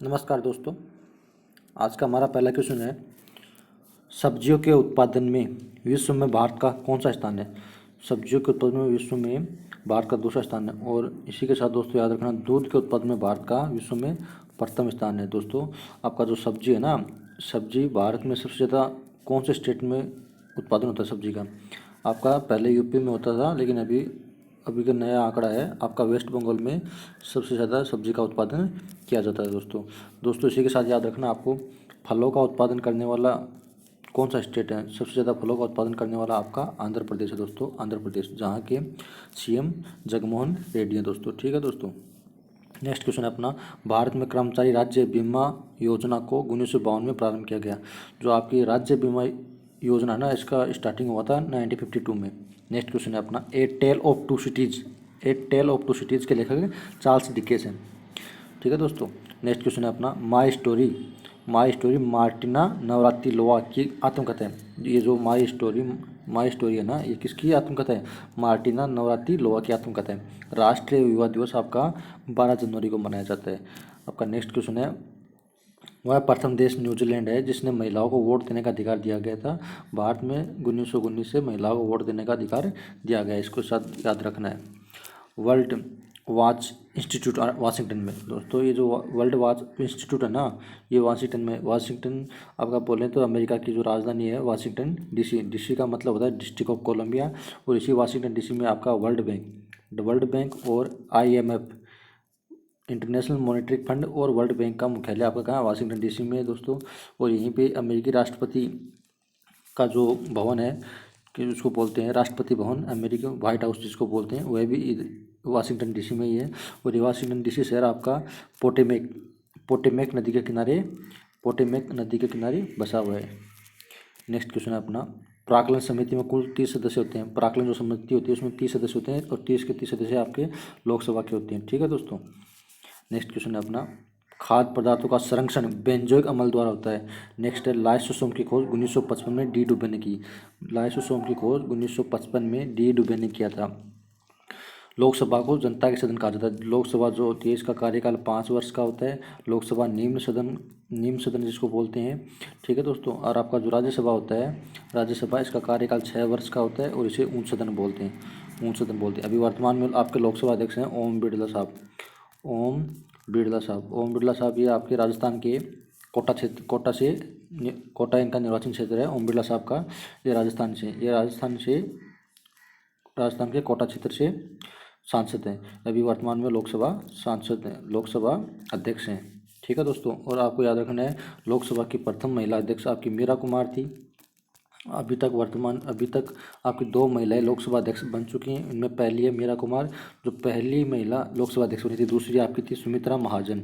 नमस्कार दोस्तों। आज का हमारा पहला क्वेश्चन है, सब्जियों के उत्पादन में विश्व में भारत का कौन सा स्थान है। सब्जियों के उत्पादन में विश्व में भारत का दूसरा स्थान है। और इसी के साथ दोस्तों याद रखना, दूध के उत्पादन में भारत का विश्व में प्रथम स्थान है। दोस्तों आपका जो सब्जी है ना, सब्जी भारत में सबसे ज़्यादा कौन से स्टेट में उत्पादन होता है सब्जी का। आपका पहले यूपी में होता था, लेकिन अभी अभी का नया आंकड़ा है, आपका वेस्ट बंगाल में सबसे ज़्यादा सब्जी का उत्पादन किया जाता है। दोस्तों इसी के साथ याद रखना, आपको फलों का उत्पादन करने वाला कौन सा स्टेट है। सबसे ज़्यादा फलों का उत्पादन करने वाला आपका आंध्र प्रदेश है दोस्तों, आंध्र प्रदेश, जहाँ के सीएम जगनमोहन रेड्डी हैं दोस्तों। ठीक है दोस्तों। नेक्स्ट क्वेश्चन है अपना, भारत में कर्मचारी राज्य बीमा योजना को 1952 में प्रारंभ किया गया। जो आपकी राज्य बीमा योजना है ना, इसका स्टार्टिंग हुआ था 1952 में। नेक्स्ट क्वेश्चन है अपना, a tale of two cities, a tale of two cities के लेखक चार्ल्स डिकेंस हैं। ठीक है दोस्तों। नेक्स्ट क्वेश्चन है अपना, माई स्टोरी मार्टिना नवरात्रिलोवा की आत्मकथा है। ये जो माई स्टोरी है ना, ये किसकी आत्मकथा है। मार्टिना नवरात्रिलोवा की आत्मकथा है। राष्ट्रीय युवा दिवस आपका 12 जनवरी को मनाया जाता है। आपका नेक्स्ट क्वेश्चन है, वह प्रथम देश न्यूजीलैंड है जिसने महिलाओं को वोट देने का अधिकार दिया गया था। भारत में 1919 से महिलाओं को वोट देने का अधिकार दिया गया है, इसको साथ याद रखना है। वर्ल्ड वाच इंस्टीट्यूट वाशिंगटन में। दोस्तों ये जो वर्ल्ड वाच इंस्टीट्यूट है ना, ये वाशिंगटन आपका बोलें तो अमेरिका की जो राजधानी है वाशिंगटन डीसी। डीसी का मतलब होता है डिस्ट्रिक्ट ऑफ कोलंबिया। और इसी वाशिंगटन डीसी में आपका वर्ल्ड बैंक और IMF इंटरनेशनल मॉनेटरी फंड और वर्ल्ड बैंक का मुख्यालय आपका कहाँ, वाशिंगटन डीसी में है दोस्तों। और यहीं पे अमेरिकी राष्ट्रपति का जो भवन है, कि उसको बोलते हैं Rashtrapati Bhavan, America white house जिसको बोलते हैं, वह भी वाशिंगटन डीसी में ही है। और ये वाशिंगटन डीसी शहर आपका पोटेमेक नदी के किनारे बसा हुआ है। नेक्स्ट क्वेश्चन है अपना, प्राक्कलन समिति में कुल 30 सदस्य होते हैं। प्राक्कलन जो समिति होती है उसमें 30 सदस्य होते हैं, और 30 के 30 सदस्य आपके लोकसभा के होते हैं। ठीक है दोस्तों। नेक्स्ट क्वेश्चन है अपना, खाद्य पदार्थों का संरक्षण बेंजोइक अमल द्वारा होता है। नेक्स्ट है, लाइसोसोम की खोज 1955 में डी डुबे ने की। लाइसोसोम की खोज 1955 में डी डुबे ने किया था। लोकसभा को जनता के सदन कहा जाता है। लोकसभा जो होती है इसका कार्यकाल 5 वर्ष का होता है। लोकसभा निम्न सदन जिसको बोलते हैं। ठीक है दोस्तों। और आपका जो राज्यसभा होता है, राज्यसभा, इसका कार्यकाल 6 वर्ष का होता है, और इसे ऊंच सदन बोलते हैं। अभी वर्तमान में आपके लोकसभा अध्यक्ष हैं ओम बिरला साहब। ओम बिरला साहब ये आपके राजस्थान के कोटा इनका निर्वाचन क्षेत्र है। ओम बिरला साहब का ये राजस्थान के कोटा क्षेत्र से सांसद हैं। अभी वर्तमान में लोकसभा अध्यक्ष हैं। ठीक है दोस्तों। और आपको याद रखना है, लोकसभा की प्रथम महिला अध्यक्ष आपकी मीरा कुमार थी। अभी तक आपकी 2 महिलाएं लोकसभा अध्यक्ष बन चुकी हैं। इनमें पहली है मीरा कुमार, जो पहली महिला लोकसभा अध्यक्ष बनी थी। दूसरी आपकी थी सुमित्रा महाजन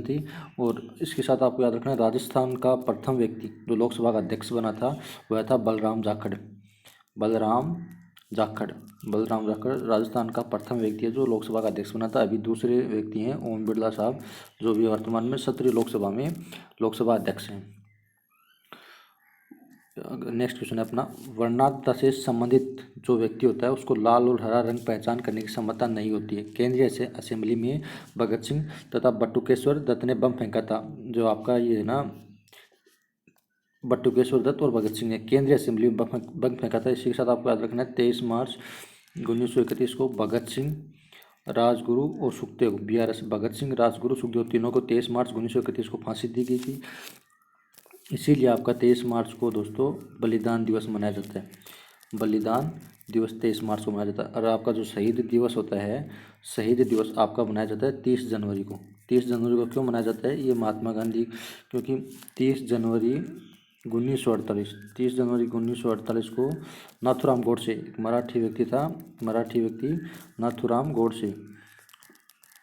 थी। और इसके साथ आपको याद रखना है, राजस्थान का प्रथम व्यक्ति जो लोकसभा का अध्यक्ष बना था वह था बलराम जाखड़ राजस्थान का प्रथम व्यक्ति है जो लोकसभा का अध्यक्ष बना था। अभी दूसरे व्यक्ति हैं ओम बिरला साहब, जो भी वर्तमान में 17वीं लोकसभा में लोकसभा अध्यक्ष हैं। नेक्स्ट क्वेश्चन है अपना, वर्णांतता से संबंधित जो व्यक्ति होता है उसको लाल और हरा रंग पहचान करने की क्षमता नहीं होती है। केंद्रीय असेंबली में भगत सिंह तथा बटुकेश्वर दत्त ने बम फेंका था। जो आपका ये है ना, बटुकेश्वर दत्त और भगत सिंह ने केंद्रीय असेंबली में बम फेंका था। इसी के साथ आपको याद रखना है, 23 मार्च 1931 को भगत सिंह, राजगुरु और सुखदेव, BRS भगत सिंह, राजगुरु, सुखदेव तीनों को 23 मार्च 1931 को फांसी दी गई थी। इसीलिए आपका 23 मार्च को दोस्तों बलिदान दिवस मनाया जाता है। बलिदान दिवस 23 मार्च को मनाया जाता है। और आपका जो शहीद दिवस होता है, शहीद दिवस आपका मनाया जाता है 30 जनवरी को। 30 जनवरी को क्यों मनाया जाता है, ये महात्मा गांधी, क्योंकि 30 जनवरी 1948 को नाथूराम गोडसे, एक मराठी व्यक्ति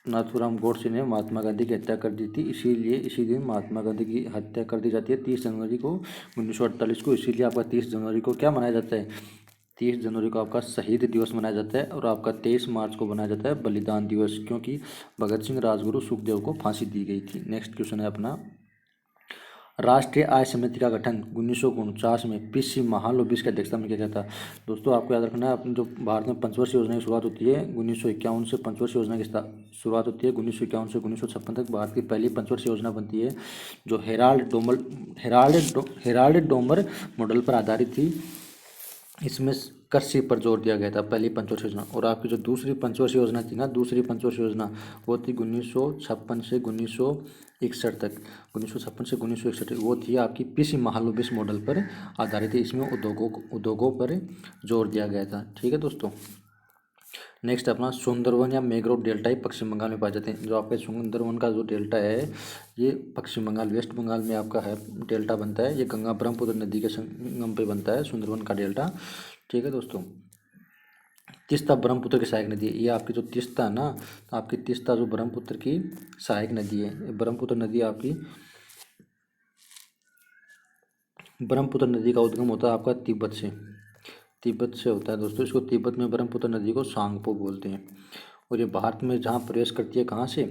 नाथूराम गोडसे ने महात्मा गांधी की हत्या कर दी थी। इसीलिए इसी दिन महात्मा गांधी की हत्या कर दी जाती है 30 जनवरी को 1948 को। इसीलिए आपका 30 जनवरी को क्या मनाया जाता है, 30 जनवरी को आपका शहीद दिवस मनाया जाता है। और आपका 23 मार्च को मनाया जाता है बलिदान दिवस, क्योंकि भगत सिंह, राजगुरु, सुखदेव को फांसी दी गई थी। नेक्स्ट क्वेश्चन है अपना, राष्ट्रीय आय समिति का गठन 1949 में पीसी महालनोबिस की अध्यक्षता में किया गया था। दोस्तों आपको याद रखना है, अपनी जो भारत में पंचवर्षीय योजना की शुरुआत होती है 1951 से, पंचवर्षीय योजना की शुरुआत होती है 1951 से 1956 तक। भारत की पहली पंचवर्षीय योजना बनती है जो हेराल्ड डोमर मॉडल पर आधारित थी। इसमें कृषि पर जोर दिया गया था, पहली पंचवर्षीय योजना। और आपकी जो दूसरी पंचवर्षीय योजना थी ना, दूसरी पंचवर्षीय योजना वो थी 1956 से 1961 तक, 1956 से 1961 तक वो थी आपकी पीसी महालनोबिस मॉडल पर आधारित थी। इसमें उद्योगों पर जोर दिया गया था। ठीक है दोस्तों। नेक्स्ट अपना सुंदरवन या मैंग्रोव डेल्टा ही पश्चिम बंगाल में पाए जाते हैं। जो आपके सुंदरवन का जो डेल्टा है ये पश्चिम बंगाल, वेस्ट बंगाल में आपका है डेल्टा बनता है। ये गंगा ब्रह्मपुत्र नदी के संगम पे बनता है सुंदरवन का डेल्टा। ठीक है दोस्तों। तीस्ता ब्रह्मपुत्र की सहायक नदी है। ये आपकी जो तीस्ता है ना, आपकी तीस्ता जो ब्रह्मपुत्र की सहायक नदी है। ब्रह्मपुत्र नदी आपकी, ब्रह्मपुत्र नदी का उद्गम होता है आपका तिब्बत से होता है दोस्तों। इसको तिब्बत में ब्रह्मपुत्र नदी को सांगपो बोलते हैं। और ये भारत में जहाँ प्रवेश करती है, कहाँ से,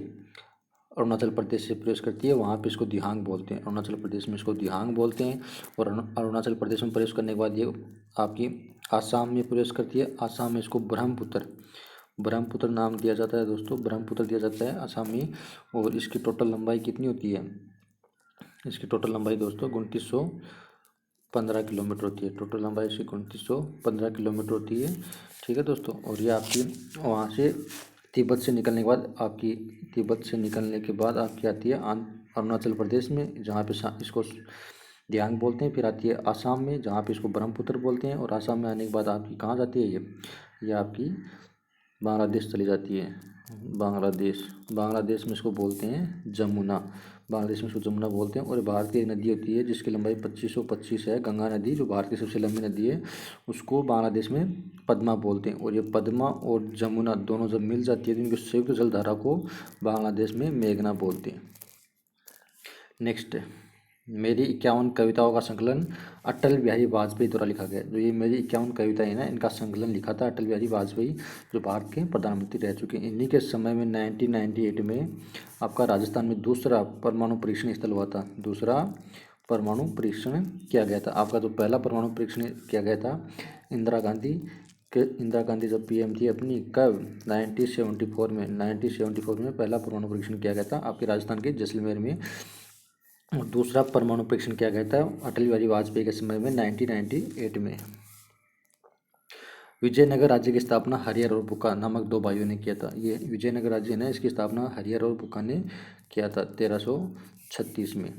अरुणाचल प्रदेश से प्रवेश करती है, वहाँ पे इसको दिहांग बोलते हैं। अरुणाचल प्रदेश में इसको दिहांग बोलते हैं। और अरुणाचल प्रदेश में प्रवेश करने के बाद ये आपकी आसाम में प्रवेश करती है। आसाम में इसको ब्रह्मपुत्र नाम दिया जाता है दोस्तों, ब्रह्मपुत्र दिया जाता है आसाम में। और इसकी टोटल लंबाई कितनी होती है, इसकी टोटल लंबाई दोस्तों 2915 किलोमीटर होती है। टोटल लंबाई इसकी 2915 किलोमीटर होती है। ठीक है दोस्तों। और ये आपकी वहाँ से तिब्बत से निकलने के बाद आपकी आती है अरुणाचल प्रदेश में, जहाँ पे इसको दियांग बोलते हैं। फिर आती है आसाम में, जहाँ पे इसको ब्रह्मपुत्र बोलते हैं। और आसाम में आने के बाद आपकी कहाँ जाती है, ये आपकी बांग्लादेश चली जाती है। बांग्लादेश में इसको बोलते हैं जमुना, बांग्लादेश में इसको जमुना बोलते हैं। और भारत की एक नदी होती है जिसकी लंबाई 2525 है, गंगा नदी, जो भारत की सबसे लंबी नदी है, उसको बांग्लादेश में पद्मा बोलते हैं। और ये पद्मा और जमुना दोनों जब मिल जाती है तो इनकी संयुक्त जलधारा को बांग्लादेश में मेघना बोलते हैं। नेक्स्ट, मेरी 51 कविताओं का संकलन अटल बिहारी वाजपेयी द्वारा लिखा गया। जो ये मेरी 51 कविताएं हैं ना, इनका संकलन लिखा था अटल बिहारी वाजपेयी, जो भारत के प्रधानमंत्री रह चुके हैं। इन्हीं के समय में 1998 में आपका राजस्थान में दूसरा परमाणु परीक्षण स्थल हुआ था। दूसरा परमाणु परीक्षण किया गया था। आपका जो पहला परमाणु परीक्षण किया गया था इंदिरा गांधी जब पीएम थी अपनी, कब, 1974 में पहला परमाणु परीक्षण किया गया था आपके राजस्थान के जैसलमेर में। और दूसरा परमाणु परीक्षण किया गया था अटल बिहारी वाजपेयी के समय में 1998 में। विजयनगर राज्य की स्थापना हरिहर और बुक्का नामक दो भाइयों ने किया था। ये विजयनगर राज्य है ना, इसकी स्थापना हरिहर और बुक्का ने किया था 1336 में।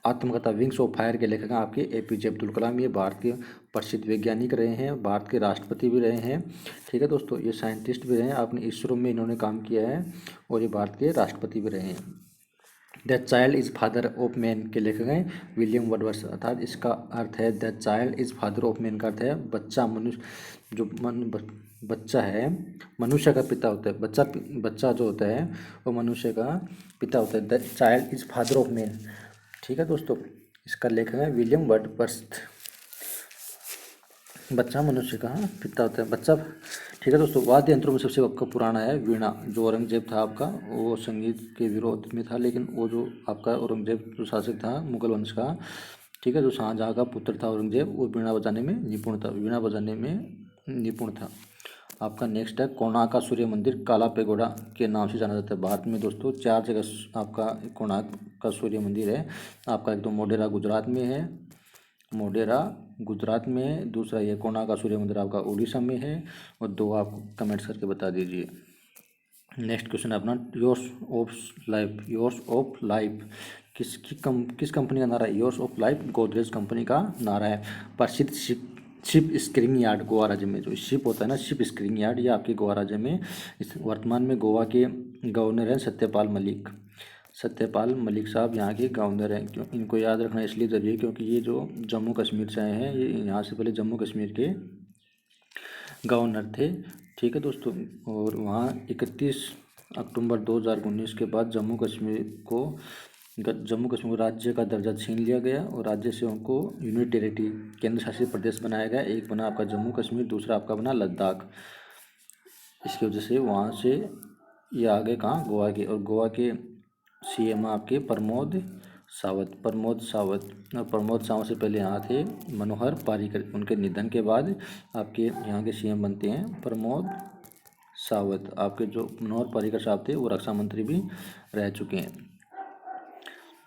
आत्मकथा विंग्स ऑफ फायर के लेखक आपके एपीजे अब्दुल कलाम। ये भारत के प्रसिद्ध वैज्ञानिक रहे हैं, भारत के राष्ट्रपति भी रहे हैं। ठीक है दोस्तों। ये साइंटिस्ट भी रहे हैं, अपने इसरो में इन्होंने काम किया है। और ये भारत के राष्ट्रपति भी रहे हैं। The child is father of man के लेखक हैं विलियम वर्ड्सवर्थ। अर्थात इसका अर्थ है the child is father of man का अर्थ है बच्चा बच्चा है मनुष्य का पिता होता है। बच्चा जो होता है वो मनुष्य का पिता होता है। The child is father of man. ठीक है दोस्तों। इसका लेखक है विलियम वर्ड्सवर्थ। बच्चा मनुष्य का पिता होता है, बच्चा। ठीक है दोस्तों। वाद्य यंत्रों में सबसे आपका पुराना है वीणा। जो औरंगजेब था आपका, वो संगीत के विरोध में था, लेकिन वो जो आपका औरंगजेब जो शासक था मुगल वंश का, ठीक है, जो शाहजहाँ का पुत्र था औरंगजेब, वो वीणा बजाने में निपुण था। आपका नेक्स्ट है कोणार्क का सूर्य मंदिर काला पेगोडा के नाम से जाना जाता है। भारत में दोस्तों 4 जगह आपका कोणार्क का सूर्य मंदिर है। आपका एक तो मोढेरा गुजरात में है, दूसरा ये कोणार्क का सूर्य मंदिर आपका उड़ीसा में है। और 2 आप कमेंट्स करके बता दीजिए। नेक्स्ट क्वेश्चन है अपना योर्स ऑफ लाइफ किस कंपनी का नारा है। Yours of life Godrej company का नारा है। प्रसिद्ध शिप स्क्रीनिंग यार्ड गोवा राज्य में, जो शिप होता है ना, शिप स्क्रीनिंग यार्ड, ये आपके गोवा राज्य में। वर्तमान में गोवा के गवर्नर हैं सत्यपाल मलिक साहब यहाँ के गवर्नर हैं। क्यों इनको याद रखना इसलिए ज़रूरी है क्योंकि ये जो जम्मू कश्मीर से आए हैं, ये यहाँ से पहले जम्मू कश्मीर के गवर्नर थे। ठीक है दोस्तों। और वहाँ 31 अक्टूबर 2019 के बाद जम्मू कश्मीर को राज्य का दर्जा छीन लिया गया और राज्य से उनको यूनियन टेरिटरी केंद्र शासित प्रदेश बनाया गया। एक बना आपका जम्मू कश्मीर, दूसरा आपका बना लद्दाख। इसकी वजह से वहाँ से ये आगे कहाँ गोवा के, और गोवा के सीएम आपके प्रमोद सावंत, प्रमोद सावंत। और प्रमोद सावंत से पहले यहाँ थे मनोहर पारिकर। उनके निधन के बाद आपके यहाँ के सीएम बनते हैं प्रमोद सावंत। आपके जो मनोहर पारिकर साहब थे वो रक्षा मंत्री भी रह चुके हैं।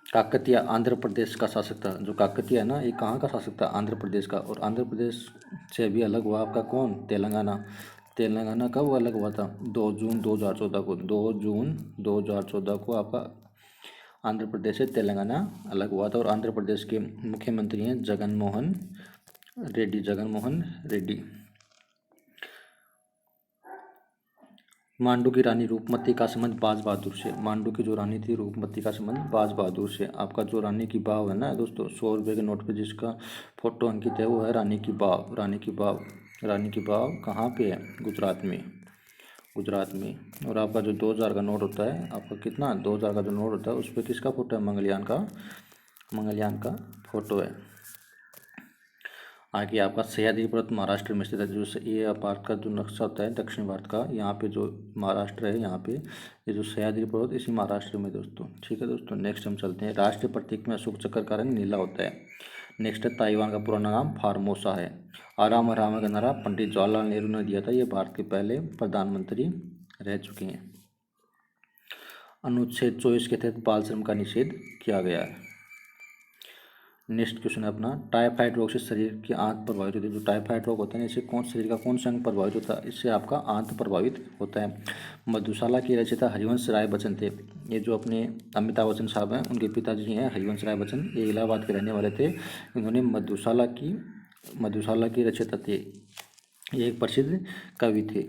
काकतीय आंध्र प्रदेश का शासक था। जो काकतीय है ना, ये कहाँ का शासक था? आंध्र प्रदेश का। और आंध्र प्रदेश से भी अलग हुआ आपका कौन? तेलंगाना। तेलंगाना कब अलग हुआ था? 2 जून 2014 को। 2 जून 2014 को आपका आंध्र प्रदेश से तेलंगाना अलग हुआ था। और आंध्र प्रदेश के मुख्यमंत्री हैं जगनमोहन रेड्डी। जगनमोहन रेड्डी। मांडू की रानी रूपमती का संबंध बाज बहादुर से। मांडू की जो रानी थी रूपमती का संबंध बाज बहादुर से। आपका जो रानी की बाव है ना दोस्तों, 100 रुपये के नोट पे जिसका फोटो अंकित है वो है रानी की बाव। रानी की बाव। रानी की बाव कहाँ पे है? गुजरात में। गुजरात में। और आपका जो 2000 का नोट होता है, आपका कितना 2000 का जो नोट होता है उस पर किसका फोटो है? मंगलयान का। मंगलयान का फोटो है। आगे आपका सह्याद्री पर्वत महाराष्ट्र में स्थित है। जो ये भारत का जो नक्शा होता है दक्षिण भारत का, यहाँ पे जो महाराष्ट्र है, यहाँ पे ये जो सह्याद्री पर्वत इसी महाराष्ट्र में दोस्तों। ठीक है दोस्तों, नेक्स्ट हम चलते हैं। राष्ट्रीय प्रतीक में अशोक चक्र का रंग नीला होता है। नेक्स्ट है ताइवान का पुराना नाम फार्मोसा है। आराम आराम का नारा पंडित जवाहरलाल नेहरू ने दिया था। ये भारत के पहले प्रधानमंत्री रह चुके हैं। अनुच्छेद 24 के तहत बाल श्रम का निषेध किया गया है। नेक्स्ट क्वेश्चन है अपना, टाइफाइड रोग से शरीर की आंत प्रभावित होती है। जो टाइफाइड रोग होता है इससे शरीर का कौन सा अंग प्रभावित होता है? इससे आपका आंत प्रभावित होता है। मधुशाला के रचयिता हरिवंश राय बच्चन थे। ये जो अपने अमिताभ बच्चन साहब हैं उनके पिताजी हैं हरिवंश राय बच्चन। ये इलाहाबाद के रहने वाले थे। इन्होंने मधुशाला की रचयिता थे। ये एक प्रसिद्ध कवि थे।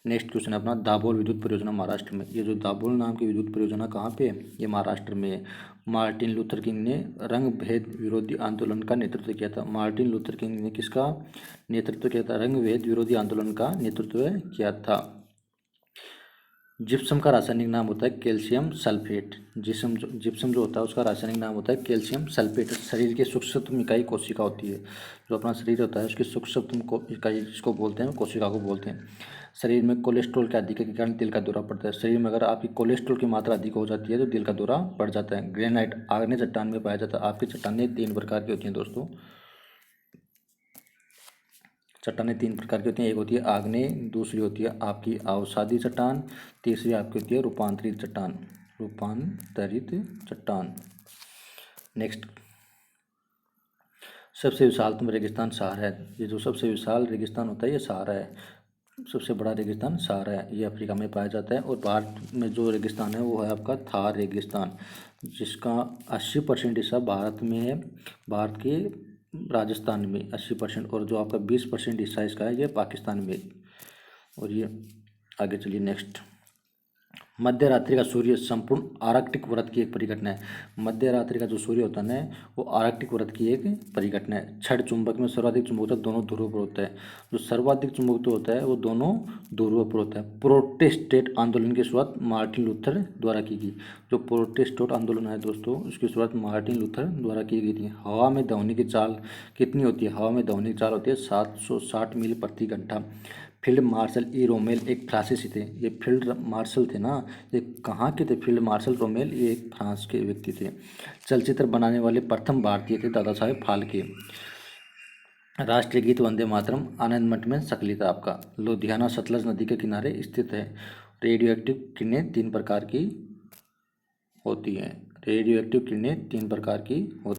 नेक्स्ट क्वेश्चन है अपना, दाभोल विद्युत परियोजना महाराष्ट्र में। ये जो दाभोल नाम की विद्युत परियोजना कहाँ पे है? ये महाराष्ट्र में है। मार्टिन लूथर किंग ने रंग भेद विरोधी आंदोलन का नेतृत्व किया था। मार्टिन लूथर किंग ने किसका नेतृत्व किया था? रंग भेद विरोधी आंदोलन का नेतृत्व किया था। जिप्सम का रासायनिक नाम होता है कैल्शियम सल्फेट। जिप्सम जो होता है उसका रासायनिक नाम होता है कैल्शियम सल्फेट। शरीर की सूक्ष्मतम इकाई कोशिका होती है। जो अपना शरीर होता है उसकी सूक्ष्मतम इकाई जिसको बोलते हैं कोशिका को बोलते हैं। शरीर में कोलेस्ट्रॉल के अधिक के कारण दिल का दौरा पड़ता है। शरीर में अगर आपकी कोलेस्ट्रॉल की मात्रा अधिक हो जाती है तो दिल का दौरा पड़ जाता है। ग्रेनाइट आग्नेय चट्टान में पाया जाता है। आपकी चट्टानें 3 प्रकार की होती हैं दोस्तों। चट्टानें 3 प्रकार की होती हैं। एक होती है आग्नेय, दूसरी होती है आपकी अवसादी चट्टान, तीसरी आपकी होती है रूपांतरित चट्टान। रूपांतरित चट्टान। नेक्स्ट, सबसे विशालतम रेगिस्तान सहारा है। ये जो सबसे विशाल रेगिस्तान होता है ये सहारा है। सबसे बड़ा रेगिस्तान सहारा है। ये अफ्रीका में पाया जाता है। और भारत में जो रेगिस्तान है वो है आपका थार रेगिस्तान, जिसका 80% हिस्सा भारत में है। भारत के राजस्थान में 80%, और जो आपका 20% हिस्सा इसका है ये पाकिस्तान में। और ये आगे चलिए नेक्स्ट, मध्य रात्रि का सूर्य संपूर्ण आर्कटिक व्रत की एक परिघटना है। मध्य रात्रि का जो सूर्य होता है वो आर्कटिक व्रत की एक परिघटना है। छड़ चुंबक में सर्वाधिक चुंबकत्व दोनों ध्रुवों पर होता है। जो सर्वाधिक चुंबकत्व होता है वो दोनों ध्रुवों पर होता है। प्रोटेस्टेंट आंदोलन की शुरुआत मार्टिन लूथर द्वारा की गई। जो प्रोटेस्टेंट आंदोलन है दोस्तों उसकी शुरुआत मार्टिन लूथर द्वारा की गई थी। हवा में ध्वनि की चाल कितनी होती है? हवा में ध्वनि की चाल होती है 760 मील प्रति घंटा। फील्ड मार्शल ई रोमेल एक फ्रांसीसी थे। ये फील्ड मार्शल थे ना, ये कहाँ के थे? फील्ड मार्शल रोमेल ये एक फ्रांस के व्यक्ति थे। चलचित्र बनाने वाले प्रथम भारतीय थे दादा साहेब फाल्के। राष्ट्रीय गीत वंदे मातरम आनंद मठ में सक्रियता आपका। लुधियाना सतलज नदी के किनारे स्थित है। रेडियो एक्टिव किरणें 3 प्रकार की होती हैं। रेडियो एक्टिव किरणें 3 प्रकार की होती